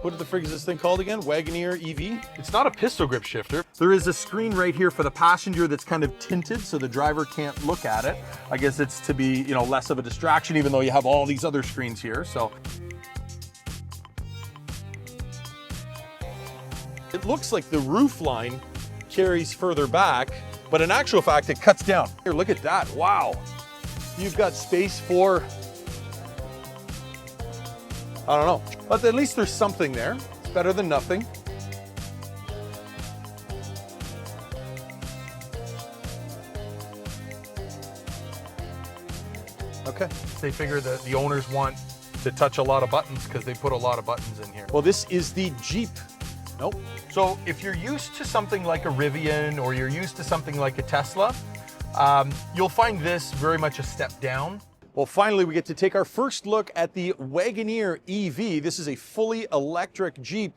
What the frig is this thing called again? Wagoneer EV? It's not a pistol grip shifter. There is a screen right here for the passenger that's kind of tinted so the driver can't look at it. I guess it's to be, less of a distraction, even though you have all these other screens here. So it looks like the roof line carries further back, but in actual fact, it cuts down. Here, look at that. Wow. You've got space for, I don't know, but at least there's something there. It's better than nothing. Okay. They figure that the owners want to touch a lot of buttons because they put a lot of buttons in here. Well, this is the Jeep. Nope. So if you're used to something like a Rivian or you're used to something like a Tesla, you'll find this very much a step down. Well, finally, we get to take our first look at the Wagoneer EV. This is a fully electric Jeep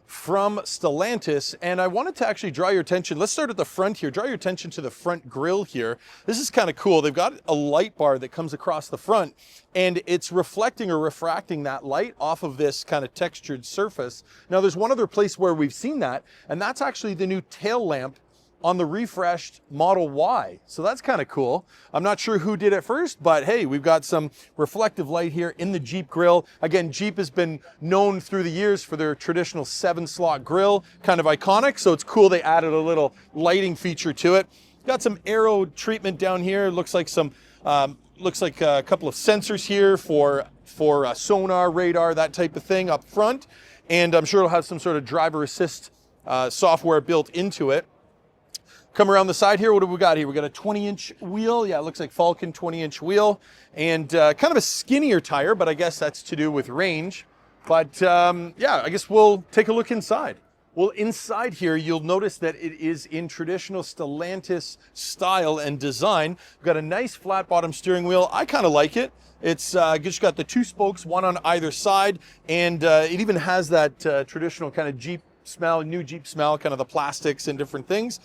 from Stellantis, and I wanted to actually draw your attention. Let's start at the front here. Draw your attention to the front grille here. This is kind of cool. They've got a light bar that comes across the front, and it's reflecting or refracting that light off of this kind of textured surface. Now, there's one other place where we've seen that, and that's actually the new tail lamp on the refreshed Model Y. So that's kind of cool. I'm not sure who did it first, but hey, we've got some reflective light here in the Jeep grille. Again, Jeep has been known through the years for their traditional 7-slot grille, kind of iconic. So it's cool they added a little lighting feature to it. Got some aero treatment down here. Looks like a couple of sensors here for sonar, radar, that type of thing up front. And I'm sure it'll have some sort of driver assist software built into it. Come around the side here, what do we got here? We got a 20-inch wheel. Yeah, it looks like Falcon 20-inch wheel. And kind of a skinnier tire, but I guess that's to do with range. But yeah, I guess we'll take a look inside. Well, inside here, you'll notice that it is in traditional Stellantis style and design. We've got a nice flat bottom steering wheel. I kind of like it. It's just got the 2 spokes, one on either side. And it even has that traditional kind of Jeep smell, new Jeep smell, kind of the plastics and different things.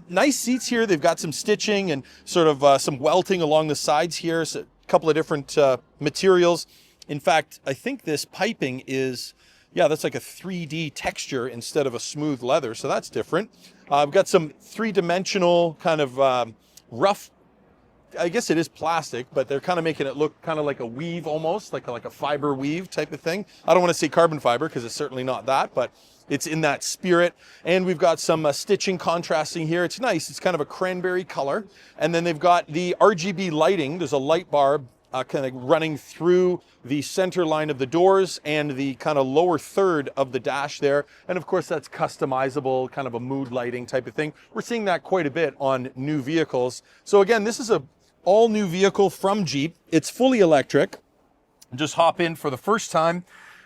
Nice seats here. They've got some stitching and sort of some welting along the sides here. So a couple of different materials. In fact, I think this piping is, yeah, that's like a 3D texture instead of a smooth leather. So that's different. We've got some 3-dimensional kind of rough, I guess it is plastic, but they're kind of making it look kind of like a weave almost, like a fiber weave type of thing. I don't want to say carbon fiber because it's certainly not that, but it's in that spirit. And we've got some stitching contrasting here. It's nice. It's kind of a cranberry color. And then they've got the RGB lighting. There's a light bar kind of running through the center line of the doors and the kind of lower third of the dash there. And of course, that's customizable, kind of a mood lighting type of thing. We're seeing that quite a bit on new vehicles. So again, this is a all new vehicle from Jeep. It's fully electric. Just hop in for the first time.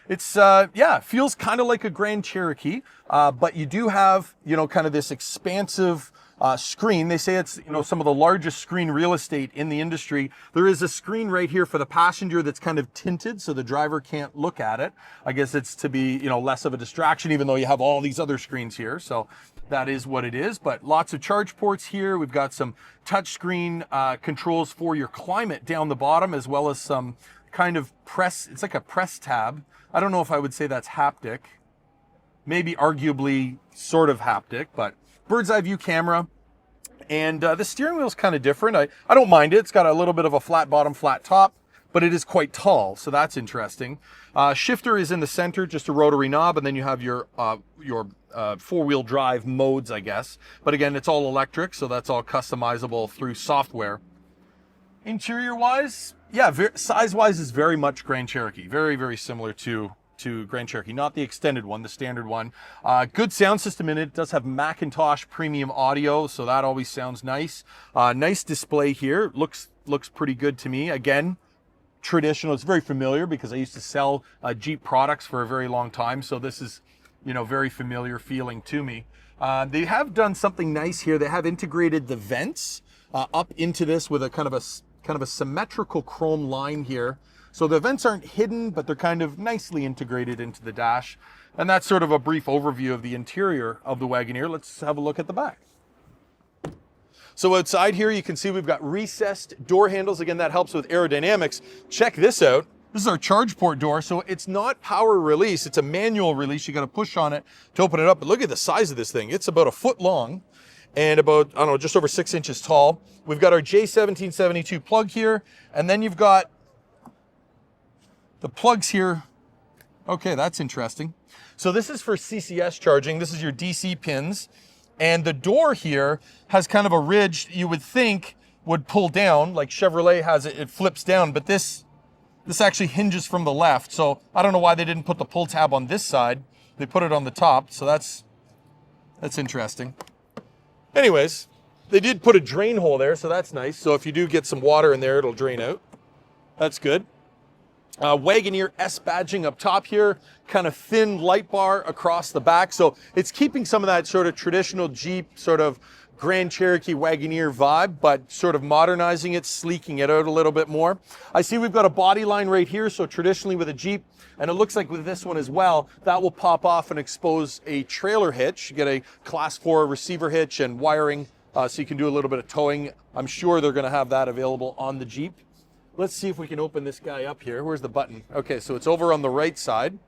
It's, yeah, feels kind of like a Grand Cherokee, but you do have, kind of this expansive screen. They say it's, some of the largest screen real estate in the industry. There is a screen right here for the passenger that's kind of tinted so the driver can't look at it. I guess it's to be, less of a distraction, even though you have all these other screens here. So that is what it is, but lots of charge ports here. We've got some touchscreen controls for your climate down the bottom, as well as some kind of press. It's like a press tab. I don't know if I would say that's haptic. Maybe arguably sort of haptic, but bird's eye view camera. And the steering wheel is kind of different. I don't mind it. It's got a little bit of a flat bottom, flat top, but it is quite tall, so that's interesting. Shifter is in the center, just a rotary knob, and then you have your 4-wheel drive modes, I guess. But again, it's all electric, so that's all customizable through software. Interior-wise, yeah, size-wise is very much Grand Cherokee. Very, very similar to Grand Cherokee. Not the extended one, the standard one. Good sound system in it. It does have Macintosh premium audio, so that always sounds nice. Nice display here. Looks pretty good to me. Again, traditional. It's very familiar because I used to sell Jeep products for a very long time, so this is, very familiar feeling to me. They have done something nice here. They have integrated the vents up into this with a kind of a symmetrical chrome line here. So the vents aren't hidden, but they're kind of nicely integrated into the dash. And that's sort of a brief overview of the interior of the Wagoneer. Let's have a look at the back. So outside here, you can see we've got recessed door handles. Again, that helps with aerodynamics. Check this out. This is our charge port door, so it's not power release, it's a manual release. You got to push on it to open it up. But look at the size of this thing. It's about a foot long and about, I don't know, just over 6 inches tall. We've got our J1772 plug here, and then you've got the plugs here. Okay, that's interesting. So this is for CCS charging. This is your DC pins. And the door here has kind of a ridge you would think would pull down, like Chevrolet has it, it flips down, but this actually hinges from the left. So I don't know why they didn't put the pull tab on this side. They put it on the top, so that's interesting. Anyways, they did put a drain hole there, so that's nice. So if you do get some water in there, it'll drain out. That's good. Wagoneer S badging up top here, kind of thin light bar across the back. So it's keeping some of that sort of traditional Jeep, sort of Grand Cherokee Wagoneer vibe, but sort of modernizing it, sleeking it out a little bit more. I see we've got a body line right here. So traditionally with a Jeep, and it looks like with this one as well, that will pop off and expose a trailer hitch. You get a class 4 receiver hitch and wiring, so you can do a little bit of towing. I'm sure they're gonna have that available on the Jeep. Let's see if we can open this guy up here. Where's the button? Okay, so it's over on the right side.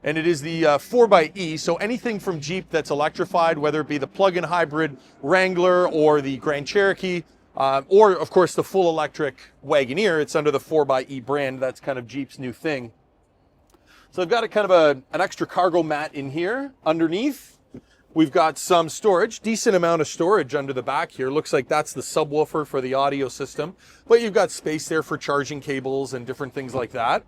And it is the 4xe, so anything from Jeep that's electrified, whether it be the plug-in hybrid Wrangler or the Grand Cherokee, or of course the full electric Wagoneer, it's under the 4xe brand. That's kind of Jeep's new thing. So I've got a kind of an extra cargo mat in here. Underneath, we've got some storage, decent amount of storage under the back here. Looks like that's the subwoofer for the audio system, but you've got space there for charging cables and different things like that.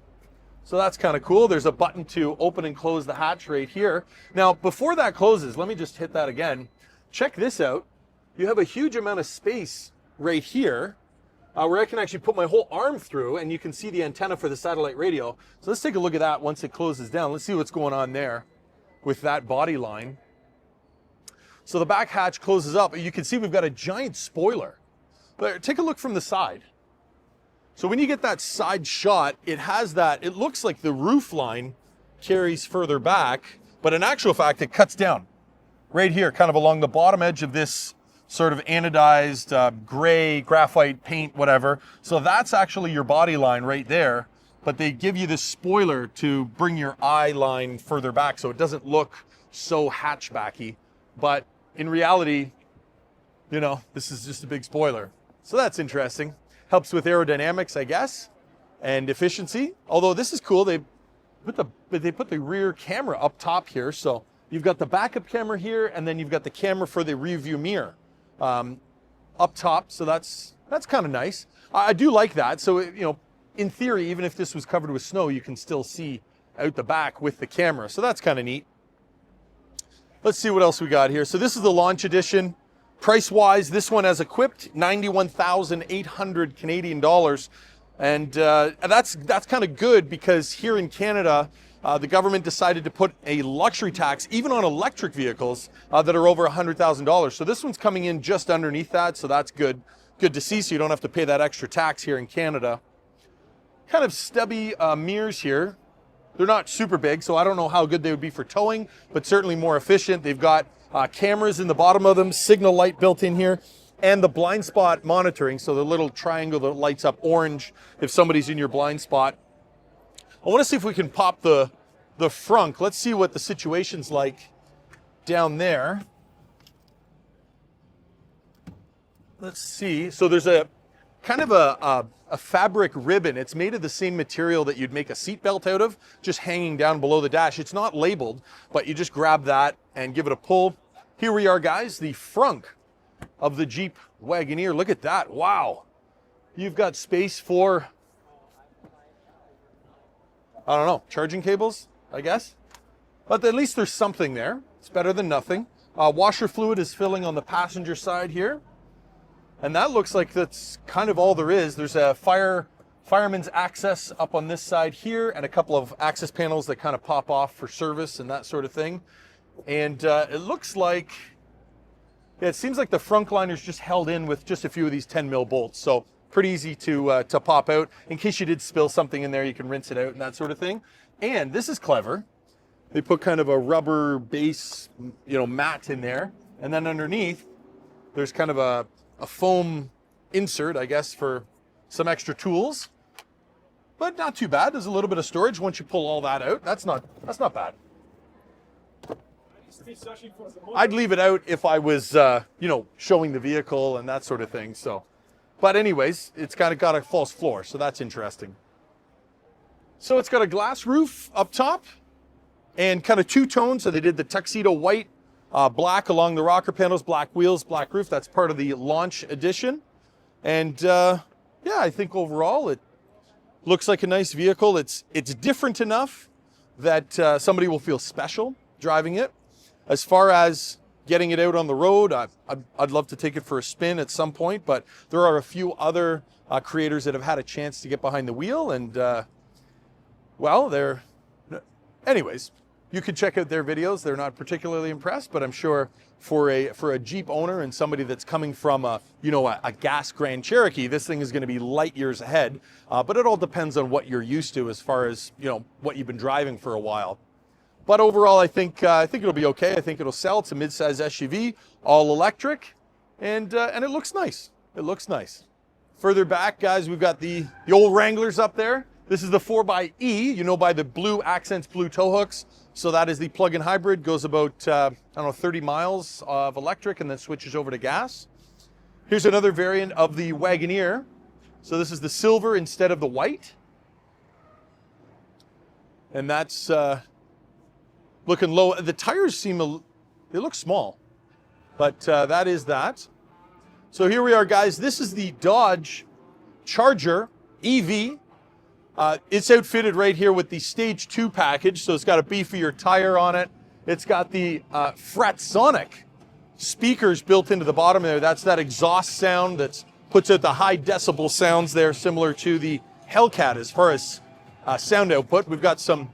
So that's kind of cool. There's a button to open and close the hatch right here. Now, before that closes, let me just hit that again. Check this out. You have a huge amount of space right here where I can actually put my whole arm through, and you can see the antenna for the satellite radio. So let's take a look at that once it closes down. Let's see what's going on there with that body line. So the back hatch closes up. You can see we've got a giant spoiler. But take a look from the side. So when you get that side shot, it has that, it looks like the roof line carries further back, but in actual fact, it cuts down right here, kind of along the bottom edge of this sort of anodized gray graphite paint, whatever. So that's actually your body line right there, but they give you this spoiler to bring your eye line further back so it doesn't look so hatchbacky. But in reality, you know, this is just a big spoiler. So that's interesting. Helps with aerodynamics, I guess, and efficiency. Although this is cool, they put the rear camera up top here. So you've got the backup camera here, and then you've got the camera for the rear view mirror up top. So that's kind of nice. I do like that. So, you know, in theory, even if this was covered with snow, you can still see out the back with the camera. So that's kind of neat. Let's see what else we got here. So this is the launch edition. Price-wise, this one as equipped, 91,800 Canadian dollars. And that's kind of good because here in Canada, the government decided to put a luxury tax, even on electric vehicles that are over $100,000. So this one's coming in just underneath that, so that's good. Good to see, so you don't have to pay that extra tax here in Canada. Kind of stubby mirrors here. They're not super big, so I don't know how good they would be for towing, but certainly more efficient. They've got cameras in the bottom of them, signal light built in here, and the blind spot monitoring, so the little triangle that lights up orange if somebody's in your blind spot. I want to see if we can pop the frunk. Let's see what the situation's like down there. Let's see. So there's a kind of a fabric ribbon. It's made of the same material that you'd make a seatbelt out of, just hanging down below the dash. It's not labeled, but you just grab that and give it a pull. Here we are, guys, the frunk of the Jeep Wagoneer. Look at that. Wow. You've got space for, I don't know, charging cables, I guess. But at least there's something there. It's better than nothing. Washer fluid is filling on the passenger side here. And that looks like that's kind of all there is. There's a fireman's access up on this side here and a couple of access panels that kind of pop off for service and that sort of thing. And it looks like, yeah, it seems like the frunk liner's just held in with just a few of these 10 mil bolts. So pretty easy to pop out. In case you did spill something in there, you can rinse it out and that sort of thing. And this is clever. They put kind of a rubber base, you know, mat in there. And then underneath, there's kind of a foam insert, I guess, for some extra tools. but not too bad. There's a little bit of storage once you pull all that out. That's not bad. I'd leave it out if I was, you know, showing the vehicle and that sort of thing. So, but anyways, it's kind of got a false floor, so that's interesting. So it's got a glass roof up top and kind of two tones. So they did the tuxedo white, black along the rocker panels, black wheels, black roof. That's part of the launch edition. And yeah, I think overall it looks like a nice vehicle. It's different enough that somebody will feel special driving it. As far as getting it out on the road, I'd love to take it for a spin at some point, but there are a few other creators that have had a chance to get behind the wheel, and well, anyways, you can check out their videos. They're not particularly impressed, but I'm sure for a Jeep owner and somebody that's coming from a gas Grand Cherokee, this thing is going to be light years ahead. But it all depends on what you're used to as far as, you know, what you've been driving for a while. But overall, I think it'll be okay. I think it'll sell. It's a mid-size SUV, all electric, and it looks nice. It looks nice. Further back, guys, we've got the old Wranglers up there. This is the 4xe, you know, by the blue accents, blue tow hooks. So that is the plug-in hybrid. Goes about, I don't know, 30 miles of electric and then switches over to gas. Here's another variant of the Wagoneer. So this is the silver instead of the white. And that's looking low. The tires they look small, but that is that. So here we are, guys. This is the Dodge Charger EV. It's outfitted right here with the Stage 2 package, so it's got a beefier tire on it. It's got the Fratsonic speakers built into the bottom there. That's that exhaust sound that puts out the high decibel sounds there, similar to the Hellcat as far as sound output. We've got some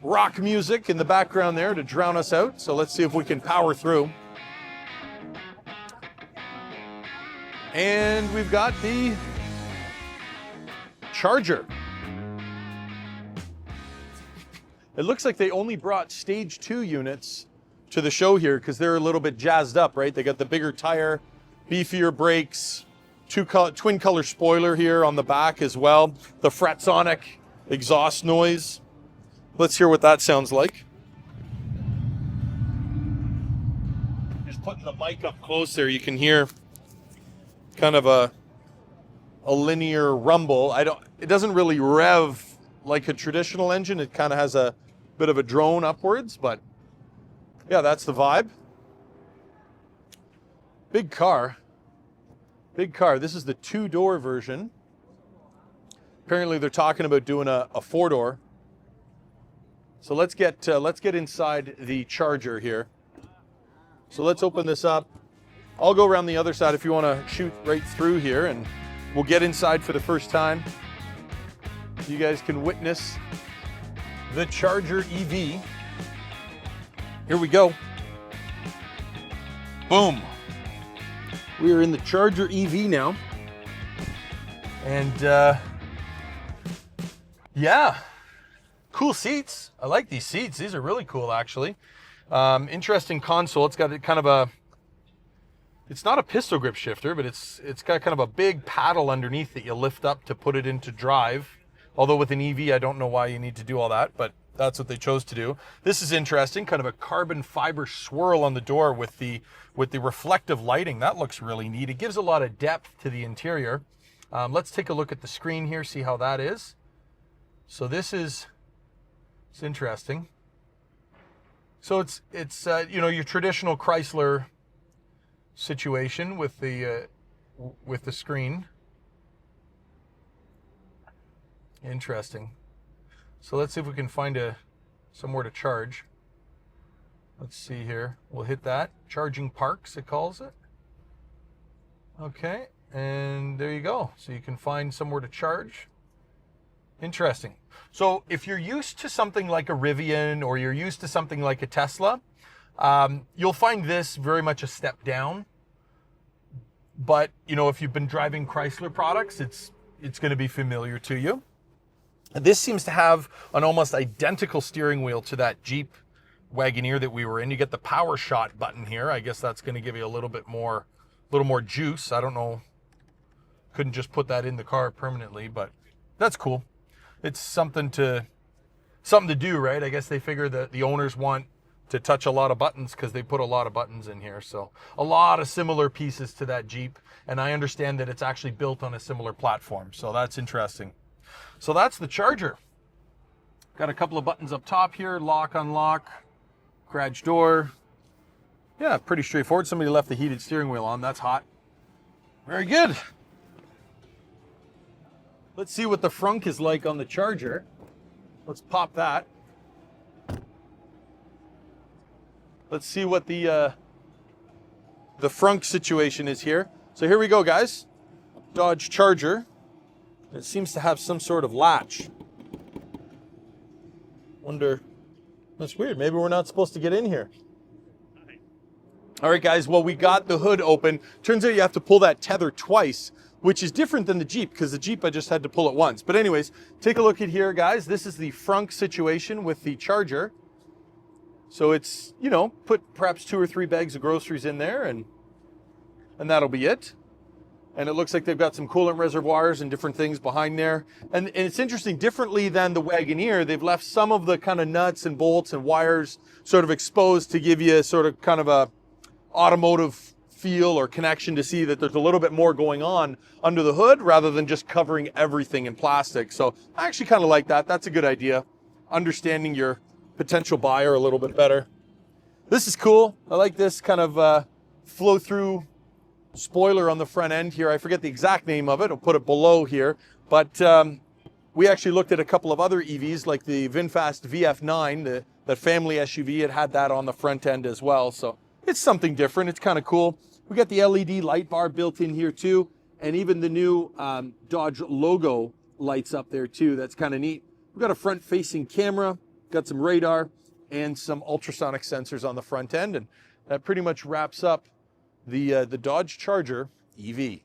rock music in the background there to drown us out, so let's see if we can power through. And we've got the Charger. It looks like they only brought Stage 2 units to the show here because they're a little bit jazzed up, right? They got the bigger tire, beefier brakes, twin color spoiler here on the back as well. The Fratsonic exhaust noise. Let's hear what that sounds like. Just putting the mic up close there, you can hear kind of a linear rumble. It doesn't really rev like a traditional engine. It kind of has a bit of a drone upwards, but yeah, that's the vibe. Big car. Big car. This is the 2-door version. Apparently they're talking about doing a 4-door. So let's get inside the Charger here. So let's open this up. I'll go around the other side if you want to shoot right through here, and we'll get inside for the first time. You guys can witness the Charger EV. Here we go. Boom. We are in the Charger EV now. And yeah, cool seats. I like these seats. These are really cool, actually. Interesting console. It's got kind of a, it's not a pistol grip shifter, but it's got kind of a big paddle underneath that you lift up to put it into drive. Although with an EV, I don't know why you need to do all that, but that's what they chose to do. This is interesting, kind of a carbon fiber swirl on the door with the reflective lighting. That looks really neat. It gives a lot of depth to the interior. Let's take a look at the screen here, see how that is. So it's interesting. So it's you know, your traditional Chrysler situation with the screen. Interesting. So let's see if we can find somewhere to charge. Let's see here. We'll hit that. Charging parks, it calls it. Okay, and there you go. So you can find somewhere to charge. Interesting. So if you're used to something like a Rivian or you're used to something like a Tesla, you'll find this very much a step down. But, you know, if you've been driving Chrysler products, it's going to be familiar to you. This seems to have an almost identical steering wheel to that Jeep Wagoneer that we were in. You get the power shot button here. I guess that's going to give you a little more juice. I don't know. Couldn't just put that in the car permanently, but that's cool. it's something to do, right? I guess they figure that the owners want to touch a lot of buttons because they put a lot of buttons in here. So a lot of similar pieces to that Jeep. And I understand that it's actually built on a similar platform. So that's interesting. So that's the Charger. Got a couple of buttons up top here, lock, unlock, garage door. Yeah, pretty straightforward. Somebody left the heated steering wheel on. That's hot. Very good. Let's see what the frunk is like on the Charger. Let's pop that. Let's see what the frunk situation is here. So here we go, guys. Dodge Charger. It seems to have some sort of latch. Wonder, that's weird. Maybe we're not supposed to get in here. All right, guys, well, we got the hood open. Turns out you have to pull that tether twice, which is different than the Jeep, because the Jeep I just had to pull it once. But anyways, take a look at here, guys. This is the frunk situation with the Charger. So it's, you know, put perhaps 2 or 3 bags of groceries in there, and that'll be it. And it looks like they've got some coolant reservoirs and different things behind there. And it's interesting, differently than the Wagoneer, they've left some of the kind of nuts and bolts and wires sort of exposed to give you sort of kind of a automotive feel or connection to see that there's a little bit more going on under the hood rather than just covering everything in plastic. So I actually kind of like that. That's a good idea. Understanding your potential buyer a little bit better. This is cool. I like this kind of flow through spoiler on the front end here. I forget the exact name of it. I'll put it below here. But we actually looked at a couple of other EVs like the VinFast VF9, the family SUV. It had that on the front end as well. So it's something different. It's kind of cool. We got the LED light bar built in here too. And even the new Dodge logo lights up there too. That's kind of neat. We've got a front facing camera, got some radar and some ultrasonic sensors on the front end. And that pretty much wraps up the Dodge Charger EV.